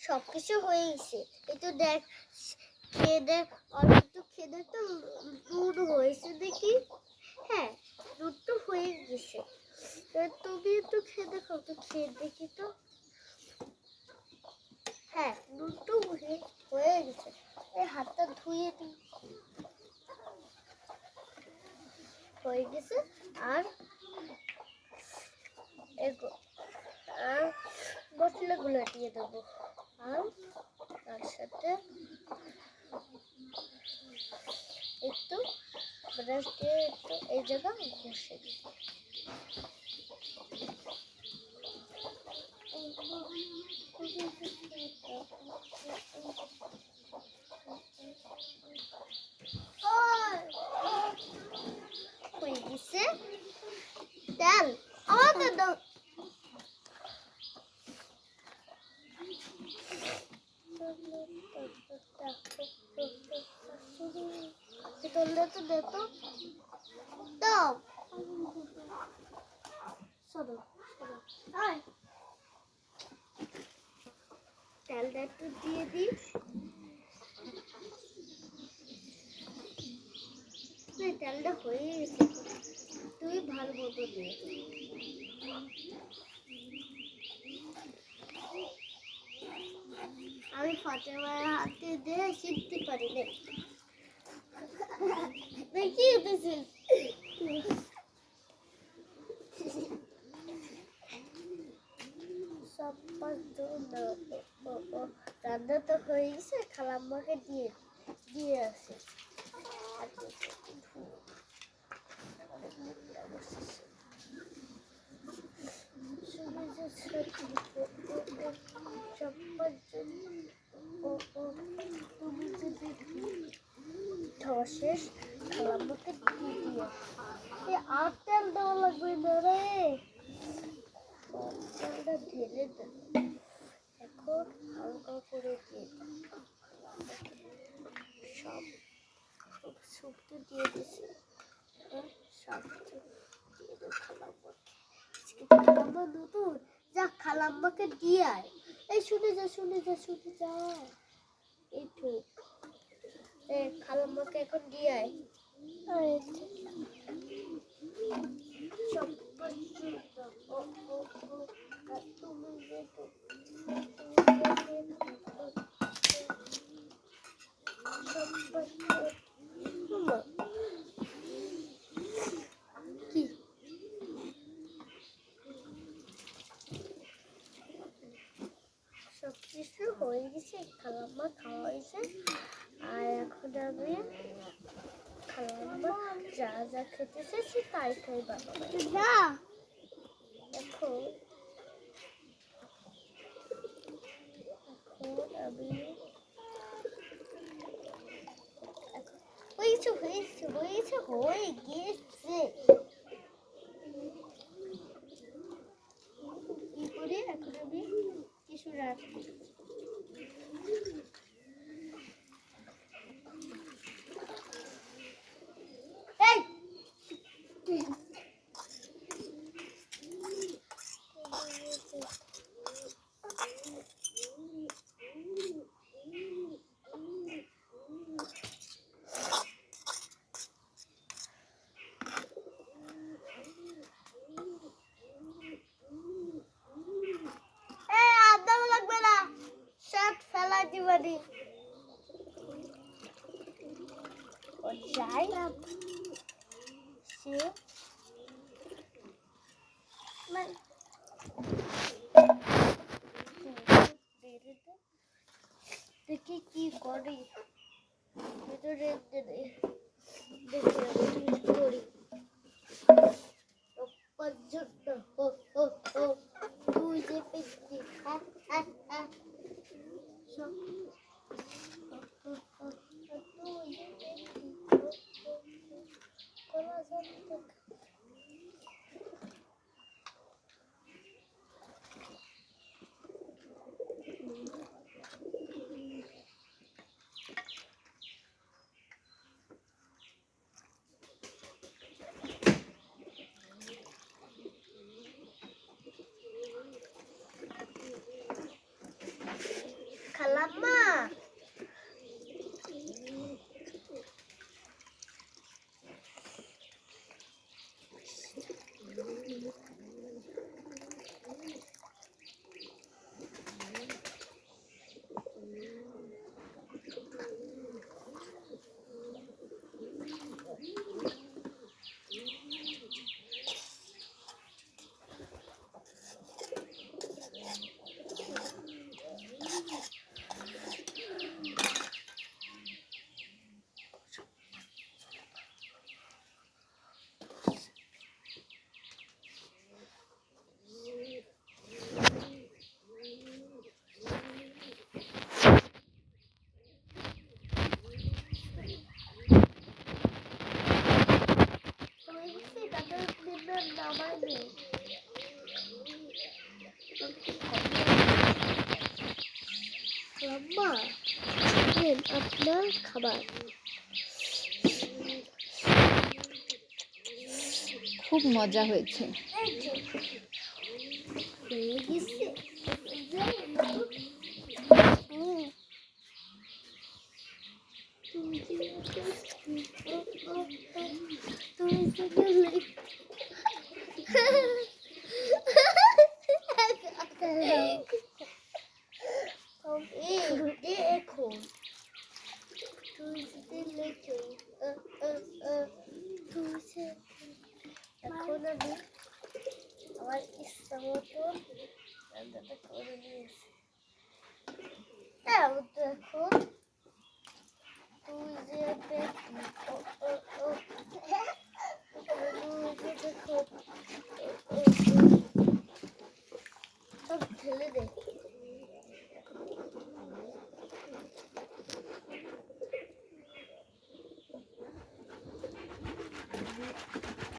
সবকিছু হয়ে গেছে। এই তো দেখ, খেয়ে দেখ, অল্প একটু খেয়ে দেখ তো, দুধ হয়েছে দেখি। হ্যাঁ, দুধ তো হয়ে গেছে। তুমি একটু খেয়ে দেখো তো, খেয়ে দেখি তো। হ্যাঁ, দুধ তো হয়ে গেছে। এই হাতটা ধুয়ে দিই। হয়ে গেছে। আর মশলাগুলো দিয়ে দেবো। আর তার সাথে একটু ব্রাশ দিয়ে একটু এই জায়গা ঘষে দিই। হয়ে গেছে। তেল আমাদের দাও। তেলটা তো দে তো, দাও। সরো সরো, আয়। তেলটা একটু দিয়ে দিই। তেলটা হয়ে গেছে, তুই ভালো মতো দিয়ে। আমি ফাতেমার হাতে দিয়ে শিখতে পারি না। দেখি সব রান্না তো হয়ে গেছে, খালাম্মাকে দিয়ে আসে। তুমি যদি খাওয়া শেষ, খালাম্মাকে দিয়ে দিও। আর তেল দেওয়া লাগবে না রে, তেলটা ঢেলে দে। এখন হালকা করে দিয়ে সব শুক্তো দিয়ে দিছি। সব দিয়ে দেবো খালাম্মাকে। খালাম্মা নতুন, যা খালাম্মাকে দিয়ে আয়। এই শুনে যা। একটু খালাম্মাকে এখন দিয়ে আয়। সব সবকিছু হয়ে গেছে, খালাম্মা খাওয়া হয়েছে। আর এখন আমি খালাম্মা যা যা খেতে চাইছি তাই বানাবো। এখন আমি হয়ে গেছে। কি করে এখন আমি কিছু রাখবো। যাই সে দেখি কি করি, দেখি করি পর্যন্ত তুই যে পেয়েছি। খালাম্মা নামাইনি খালাম্মা নেন আপনার খাবার খুব মজা হয়েছে। হয়ে গেছে এখন তুই যদি লেখো এখন আমি আমার ইচ্ছা মতো রান্নাটা করে নিয়েছি। হ্যাঁ দেখো